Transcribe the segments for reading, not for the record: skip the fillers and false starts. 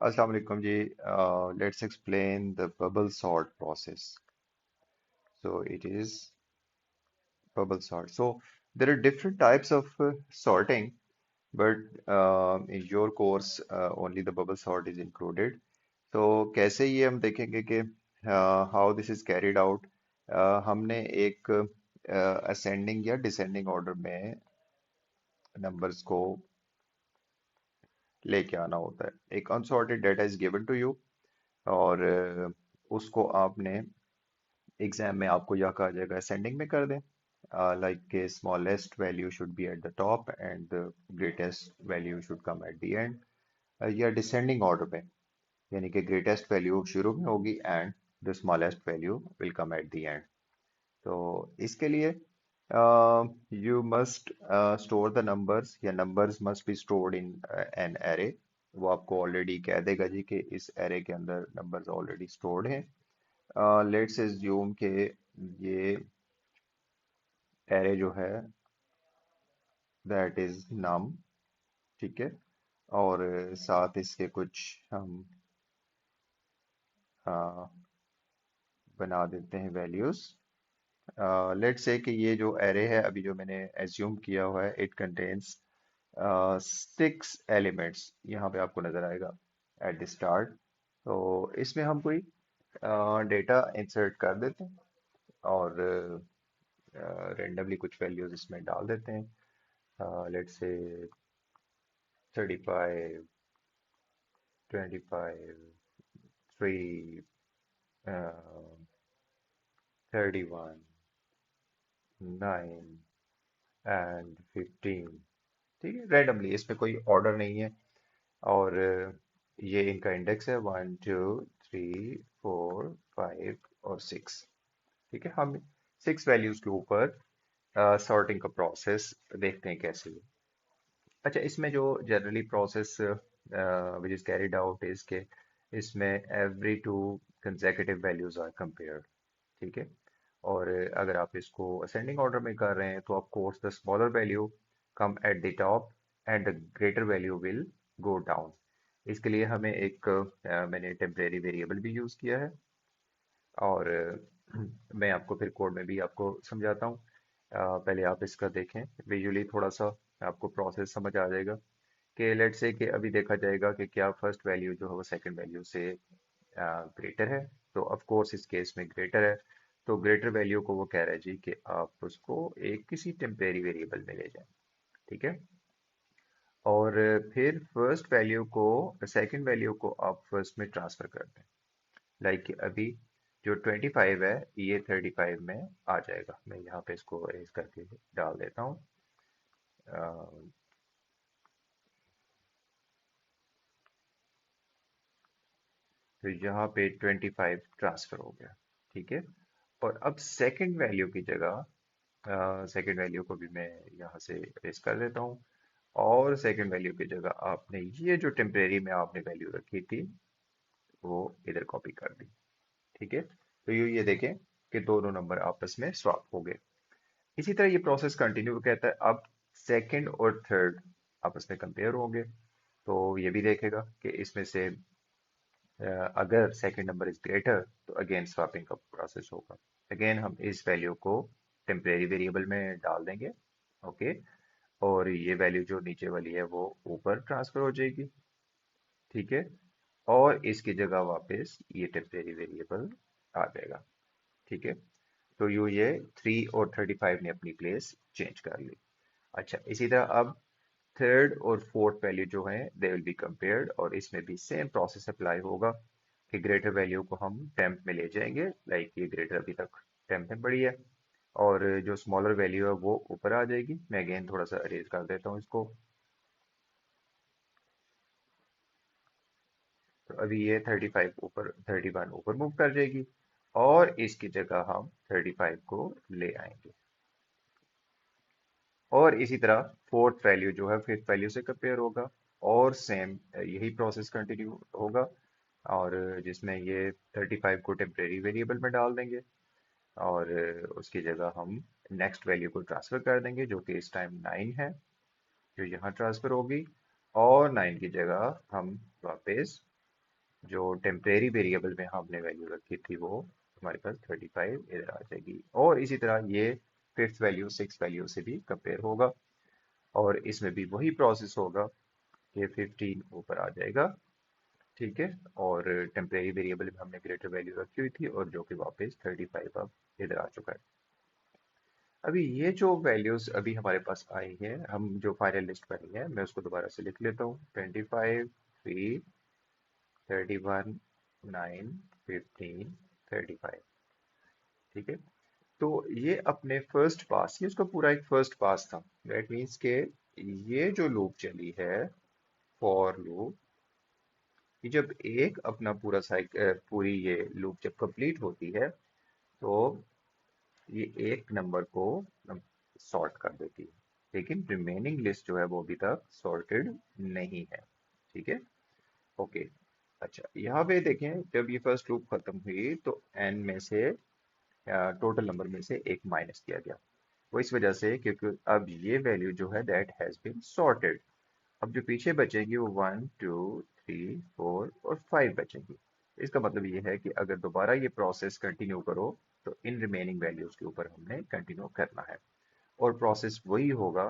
Assalamu alaikum ji. Let's explain the bubble sort process. So it is bubble sort. So there are different types of sorting, but in your course only the bubble sort is included. तो कैसे ये हम देखेंगे कि how this is carried out. हमने एक ascending या descending order में numbers को लेके आना होता है. एक unsorted data is given to you और उसको आपने एग्जाम में आपको यह कहा जाएगा असेंडिंग में कर दें लाइक के smallest value should be at the top and the greatest value should come at the end या डिसेंडिंग ऑर्डर में यानी कि ग्रेटेस्ट वैल्यू शुरू में होगी and the smallest value will come at the end. तो इसके लिए you must store the numbers या numbers must be stored in an array. वो आपको ऑलरेडी कह देगा जी कि इस एरे के अंदर नंबर्स ऑलरेडी स्टोर्ड हैं. लेट्स एज्यूम के ये एरे जो है दैट इज नम. ठीक है. और साथ इसके कुछ हम आ, बना देते हैं वैल्यूज. लेट्स से कि ये जो एरे है अभी जो मैंने एज्यूम किया हुआ है इट कंटेन्स 6 एलिमेंट्स. यहाँ पे आपको नजर आएगा एट द स्टार्ट. तो इसमें हम कोई डेटा इंसर्ट कर देते हैं और रेंडमली कुछ वैल्यूज इसमें डाल देते हैं. Let's say 35, 25, 3, 31, 9 and 15. ठीक है. रैंडमली इसमें कोई ऑर्डर नहीं है और ये इनका इंडेक्स है 1, 2, 3, 4, 5 और 6. ठीक है. हम 6 वैल्यूज के ऊपर सॉर्टिंग का प्रोसेस देखते हैं कैसे है. अच्छा, इसमें जो generally process which is carried out is के इसमें every two consecutive values are compared. ठीक है. और अगर आप इसको असेंडिंग ऑर्डर में कर रहे हैं तो of course the smaller value come at the top and the greater value will go down. इसके लिए हमें एक मैंने टेम्परेरी वेरिएबल भी यूज़ किया है और मैं आपको फिर कोड में भी आपको समझाता हूँ. पहले आप इसका देखें विजुअली थोड़ा सा आपको प्रोसेस समझ आ जाएगा कि लेट से कि अभी देखा जाएगा कि क्या फर्स्ट वैल्यू जो है वो सेकंड वैल्यू से ग्रेटर है. तो ऑफ कोर्स इस केस में ग्रेटर है. तो ग्रेटर वैल्यू को वो कह रहा है जी कि आप उसको एक किसी टेम्परेरी वेरिएबल में ले जाएं. ठीक है. और फिर फर्स्ट वैल्यू को सेकंड वैल्यू को आप फर्स्ट में ट्रांसफर कर दें. लाइक अभी जो 25 है ये 35 में आ जाएगा. मैं यहाँ पे इसको अरेंज करके डाल देता हूँ. तो यहाँ पे 25 ट्रांसफर हो गया. ठीक है. और अब सेकंड वैल्यू की जगह सेकंड वैल्यू को भी मैं यहाँ से अरेंज कर देता हूँ और सेकंड वैल्यू की जगह आपने ये जो टेम्परेरी में आपने वैल्यू रखी थी वो इधर कॉपी कर दी. ठीक है. तो ये देखें कि दोनों नंबर आपस में स्वैप हो गए. इसी तरह ये प्रोसेस कंटिन्यू कहता है. अब सेकंड और थर्ड आपस में कंपेयर होंगे तो ये भी देखेगा कि इसमें से अगर सेकंड नंबर इज ग्रेटर तो अगेन स्वैपिंग का प्रोसेस होगा. अगेन हम इस वैल्यू को टेम्परेरी वेरिएबल में डाल देंगे. ओके. और ये वैल्यू जो नीचे वाली है वो ऊपर ट्रांसफर हो जाएगी. ठीक है. और इसकी जगह वापस ये टेम्परेरी वेरिएबल आ जाएगा. ठीक है. तो ये 3 और 35 ने अपनी प्लेस चेंज कर ली. अच्छा, इसी तरह अब थर्ड और फोर्थ वैल्यू जो है दे विल बी कंपेयर्ड और इसमें भी सेम प्रोसेस अप्लाई होगा कि ग्रेटर वैल्यू को हम टेम्प में ले जाएंगे. लाइक ये ग्रेटर अभी तक टेम्प में पड़ी है और जो स्मॉलर वैल्यू है वो ऊपर आ जाएगी. मैं अगेन थोड़ा सा अरेज कर देता हूँ इसको. तो अभी ये 35 ऊपर 31 ऊपर मूव कर जाएगी और इसकी जगह हम 35 को ले आएंगे. और इसी तरह फोर्थ वैल्यू जो है फिफ्थ वैल्यू से कंपेयर होगा और सेम यही प्रोसेस कंटिन्यू होगा और जिसमें ये 35 को टेम्परेरी वेरिएबल में डाल देंगे और उसकी जगह हम नेक्स्ट वैल्यू को ट्रांसफर कर देंगे जो कि इस टाइम 9 है जो यहाँ ट्रांसफर होगी. और 9 की जगह हम वापस जो टेम्परेरी वेरिएबल में हमने वैल्यू रखी थी वो हमारे पास 35 इधर आ जाएगी। और इसी तरह ये फिफ्थ वैल्यू सिक्स वैल्यू से भी कंपेयर होगा, और इसमें भी वही प्रोसेस होगा कि 15 ऊपर आ जाएगा। ठीक है, और टेम्परेरी वेरिएबल में हमने ग्रेटर वैल्यू रखी हुई थी, और जो कि वापस 35 अब इधर आ चुका है। अभी ये जो वैल्यूज अभी हमारे पास आई हैं, हम जो फाइनल लिस्ट बनी है मैं उसको दोबारा से लिख लेता हूँ। 25, 3, 31, 9, 15, 35। ठीक है, तो ये अपने फर्स्ट पास, ये उसका पूरा एक फर्स्ट पास था। दैट मीन्स के ये जो लूप चली है, फॉर लूप, ये जब एक अपना पूरा साइकिल, पूरी ये लूप जब कंप्लीट होती है, तो ये एक नंबर को सॉर्ट कर देती है, लेकिन रिमेनिंग लिस्ट जो है वो अभी तक सॉर्टेड नहीं है। ठीक है, ओके। अच्छा, यहाँ पे देखें, जब ये फर्स्ट लूप खत्म हुई तो एन में से, टोटल नंबर में से एक माइनस किया गया। वो इस वजह से क्योंकि अब ये वैल्यू जो है दैट हैज बीन सॉर्टेड। अब जो पीछे बचेंगी वो 1, 2, 3, 4 और 5 बचेंगी। इसका मतलब ये है कि अगर दोबारा ये प्रोसेस कंटिन्यू करो तो इन रिमेनिंग वैल्यूज के ऊपर हमने कंटिन्यू करना है। और प्रोसेस वही होगा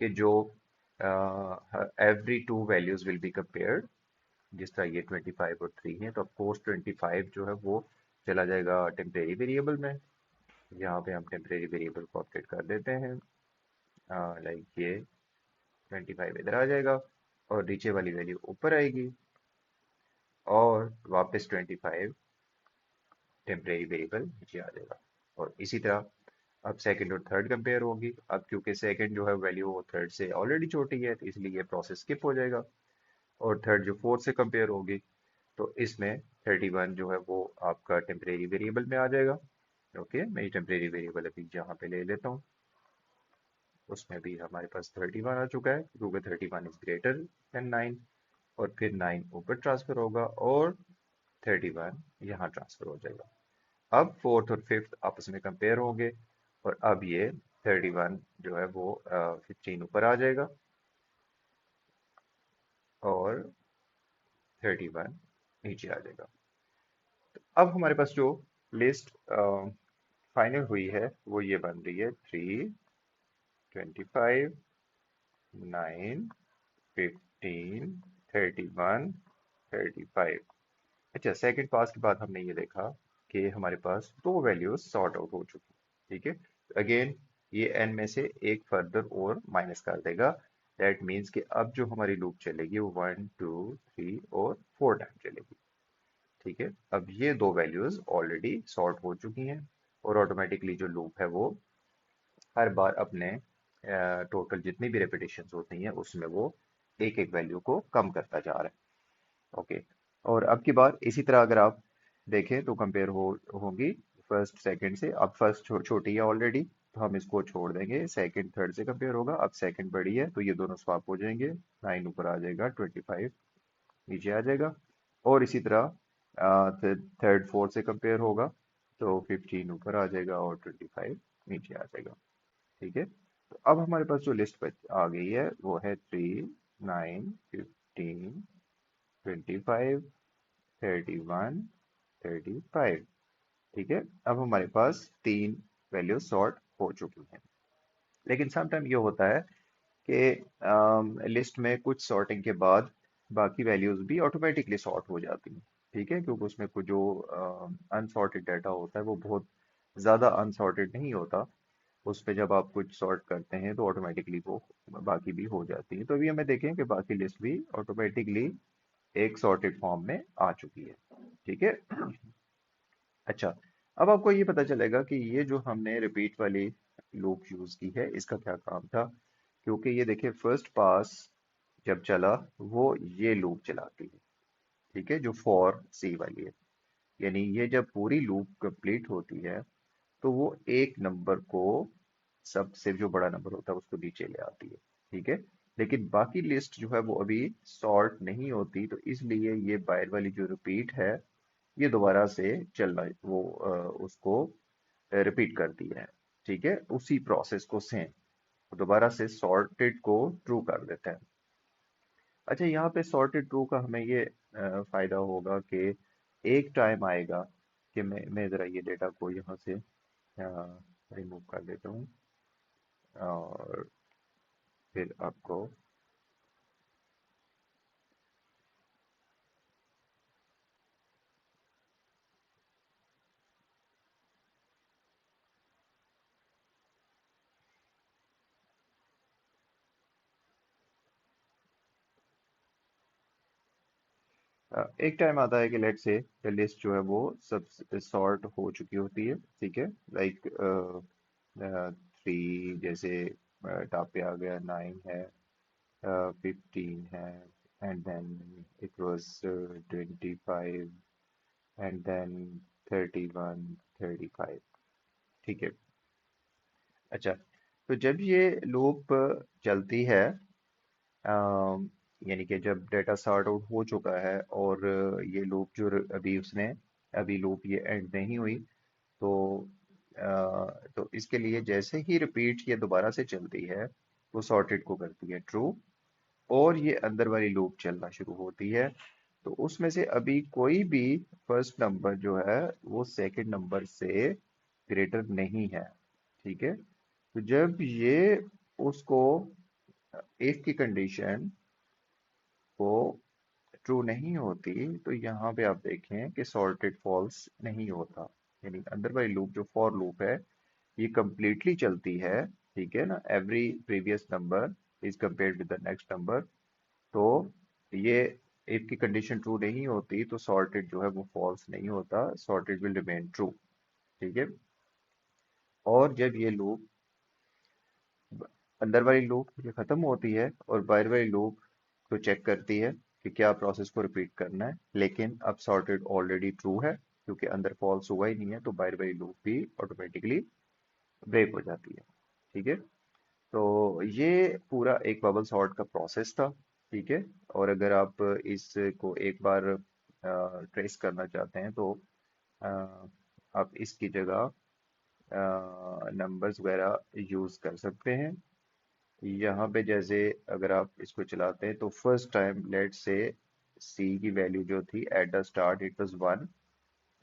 कि जो every two values will be compared. जिस तरह ये 25 और 3 है, तो ऑफकोर्स 25 जो है वो चला जाएगा टेम्परेरी वेरिएबल में। यहाँ पे हम टेम्परेरी वेरिएबल को अपडेट कर देते हैं, लाइक ये 25 इधर आ जाएगा, और नीचे वाली वैल्यू ऊपर आएगी, और वापस 25 टेम्परेरी वेरिएबल नीचे आ जाएगा। और इसी तरह अब सेकंड और थर्ड कंपेयर होगी। अब क्योंकि सेकंड जो है वैल्यू वो थर्ड से ऑलरेडी छोटी है, तो इसलिए ये प्रोसेस स्किप हो जाएगा। और थर्ड जो फोर्थ से कंपेयर होगी, तो इसमें 31 जो है वो आपका टेम्परेरी वेरिएबल में आ जाएगा। ओके, मैं ये टेम्परेरी वेरिएबल अभी यहाँ पे ले लेता हूँ। उसमें भी हमारे पास 31 आ चुका है, क्योंकि 31 इज ग्रेटर देन 9। और फिर 9 ऊपर ट्रांसफर होगा, और 31 यहाँ ट्रांसफर हो जाएगा। अब फोर्थ और फिफ्थ आपस में कंपेयर होंगे, और अब ये 31 जो है वो 15 ऊपर आ जाएगा, और 31 नीचे आ जाएगा। अब हमारे पास जो लिस्ट फाइनल हुई है वो ये बन रही है 3, 25, 9, 15, 31, 35। अच्छा, सेकंड पास के बाद हमने ये देखा कि हमारे पास दो वैल्यूज सॉर्ट आउट हो चुकी। ठीक है, अगेन ये n में से एक फर्दर और माइनस कर देगा। दैट मीन्स कि अब जो हमारी लूप चलेगी वो 1, 2, 3 और 4 टाइम चलेगी। ठीक है, अब ये दो वैल्यूज ऑलरेडी सॉर्ट हो चुकी हैं, और ऑटोमेटिकली जो लूप है वो हर बार अपने टोटल जितनी भी रेपिटेशन होती हैं उसमें वो एक एक वैल्यू को कम करता जा रहा है। ओके, और अब की बार इसी तरह अगर आप देखें तो कंपेयर होगी फर्स्ट सेकंड से। अब फर्स्ट छोटी है ऑलरेडी, तो हम इसको छोड़ देंगे, सेकंड थर्ड से कंपेयर होगा। अब सेकंड बड़ी है, तो ये दोनों स्वैप हो जाएंगे, 9 ऊपर आ जाएगा, 25 नीचे आ जाएगा। और इसी तरह थर्ड फोर्थ से कंपेयर होगा, तो 15 ऊपर आ जाएगा, और 25 नीचे आ जाएगा। ठीक है, तो अब हमारे पास जो लिस्ट आ गई है वो है 3, 9, 15, 25, 31, 35। ठीक है, अब हमारे पास तीन वैल्यू सॉर्ट हो चुकी हैं। लेकिन समटाइम ये होता है कि लिस्ट में कुछ सॉर्टिंग के बाद बाकी वैल्यूज भी ऑटोमेटिकली सॉर्ट हो जाती हैं। ठीक है, क्योंकि उसमें कुछ जो अनसॉर्टेड डाटा होता है वो बहुत ज़्यादा अनसॉर्टेड नहीं होता। उस पे जब आप कुछ सॉर्ट करते हैं तो ऑटोमेटिकली वो बाकी भी हो जाती है। तो अभी हमें देखें कि बाकी लिस्ट भी ऑटोमेटिकली एक सॉर्टेड फॉर्म में आ चुकी है। ठीक है, अच्छा, अब आपको ये पता चलेगा कि ये जो हमने रिपीट वाली लूप यूज की है इसका क्या काम था। क्योंकि ये देखिए फर्स्ट पास जब चला वो ये लूप चलाती है। ठीक है, जो फॉर सी वाली है, यानी ये जब पूरी लूप कंप्लीट होती है तो वो एक नंबर को, सबसे जो बड़ा नंबर होता है उसको नीचे ले आती है। ठीक है, लेकिन बाकी लिस्ट जो है वो अभी सॉर्ट नहीं होती, तो इसलिए ये बाहर वाली जो रिपीट है ये दोबारा से चलना, वो उसको रिपीट करती है। ठीक है, उसी प्रोसेस को सेम दोबारा से सॉर्टेड को ट्रू कर देता है। अच्छा, यहाँ पे सॉर्टेड ट्रू का हमें ये फायदा होगा कि एक टाइम आएगा कि मैं जरा ये डेटा को यहाँ से रिमूव कर देता हूँ और फिर आपको एक टाइम आता है कि लेट से लिस्ट जो है वो सब सॉर्ट हो चुकी होती है, ठीक है। लाइक 3 जैसे टॉप पे आ गया, 9 है, 15 है, and then it was 25, and then 31, 35, ठीक है। अच्छा, तो जब ये लूप चलती है, यानी कि जब डेटा सॉर्ट आउट हो चुका है और ये लूप जो अभी लूप ये एंड नहीं हुई, तो तो इसके लिए जैसे ही रिपीट ये दोबारा से चलती है, वो सॉर्टेड को करती है ट्रू, और ये अंदर वाली लूप चलना शुरू होती है। तो उसमें से अभी कोई भी फर्स्ट नंबर जो है वो सेकंड नंबर से ग्रेटर नहीं है, ठीक है। तो जब ये उसको इफ की कंडीशन को ट्रू नहीं होती, तो यहाँ पे आप देखें कि सॉर्टेड फॉल्स नहीं होता। यानी अंदर वाली लूप जो फॉर लूप है, ये कंप्लीटली चलती है, ठीक है ना। Every previous number is compared with the next number. तो ये इफ की कंडीशन ट्रू नहीं होती तो सॉर्टेड जो है वो फॉल्स नहीं होता, सॉर्टेड विल रिमेन ट्रू, ठीक है। और जब ये लूप अंदर वाली लूप ये खत्म होती है और बाहर वाली लूप तो चेक करती है कि क्या प्रोसेस को रिपीट करना है, लेकिन अब सॉर्टेड ऑलरेडी ट्रू है क्योंकि अंदर फॉल्स हुआ ही नहीं है, तो बाहर वाली लूप भी ऑटोमेटिकली ब्रेक हो जाती है, ठीक है। तो ये पूरा एक बबल सॉर्ट का प्रोसेस था, ठीक है। और अगर आप इसको एक बार ट्रेस करना चाहते हैं तो अ, आप इसकी जगह नंबर्स वगैरह यूज कर सकते हैं। यहाँ पे जैसे अगर आप इसको चलाते हैं तो फर्स्ट टाइम लेट से सी की वैल्यू जो थी at the start it was 1,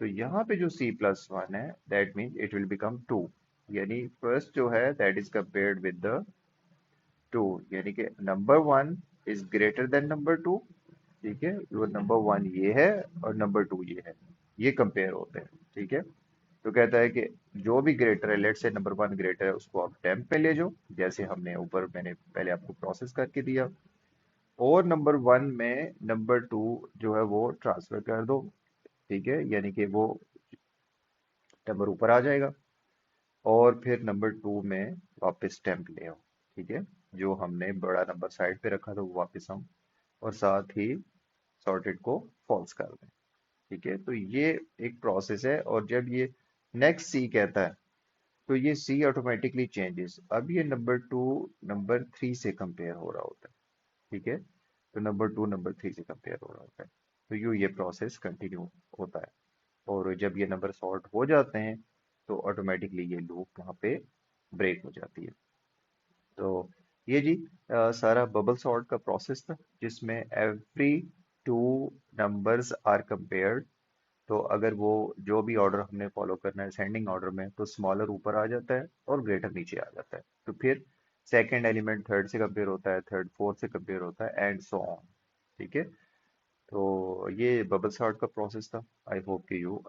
तो यहाँ पे जो सी प्लस 1 है that means it will become 2। यानी फर्स्ट जो है that is compared with the 2, यानी कि number 1 is greater than number 2, ठीक है। वो नंबर 1 ये है और नंबर 2 ये है, ये कंपेयर होते हैं, ठीक है। तो कहता है कि जो भी ग्रेटर है, लेट से नंबर 1 ग्रेटर है, उसको आप टेम्प पे ले जाओ, जैसे हमने ऊपर मैंने पहले आपको प्रोसेस करके दिया, और नंबर 1 में नंबर 2 जो है वो ट्रांसफर कर दो, ठीक है। यानी कि वो नंबर ऊपर आ जाएगा, और फिर नंबर 2 में वापस टेम्प ले आओ, ठीक है। जो हमने बड़ा नंबर साइड पे रखा था वो वापस हम, और साथ ही सॉर्टेड को फॉल्स कर दें, ठीक है। तो ये एक प्रोसेस है, और जब ये नेक्स्ट सी कहता है तो ये सी ऑटोमेटिकली चेंजेस, अब ये नंबर 2 नंबर 3 से कंपेयर हो रहा होता है, ठीक है। तो नंबर 2 नंबर 3 से कंपेयर हो रहा होता है, तो ये प्रोसेस कंटिन्यू होता है। और जब ये नंबर सॉर्ट हो जाते हैं तो ऑटोमेटिकली ये लूप वहाँ पे ब्रेक हो जाती है। तो ये जी सारा बबल सॉर्ट का प्रोसेस था, जिसमें एवरी 2 नंबर्स आर कंपेयर्ड। तो अगर वो जो भी ऑर्डर हमने फॉलो करना है सेंडिंग ऑर्डर में, तो स्मॉलर ऊपर आ जाता है और ग्रेटर नीचे आ जाता है। तो फिर सेकंड एलिमेंट थर्ड से कंपेयर होता है, थर्ड फोर्थ से कंपेयर होता है, एंड सो ऑन, ठीक है। तो ये बबल सॉर्ट का प्रोसेस था। आई होप कि यू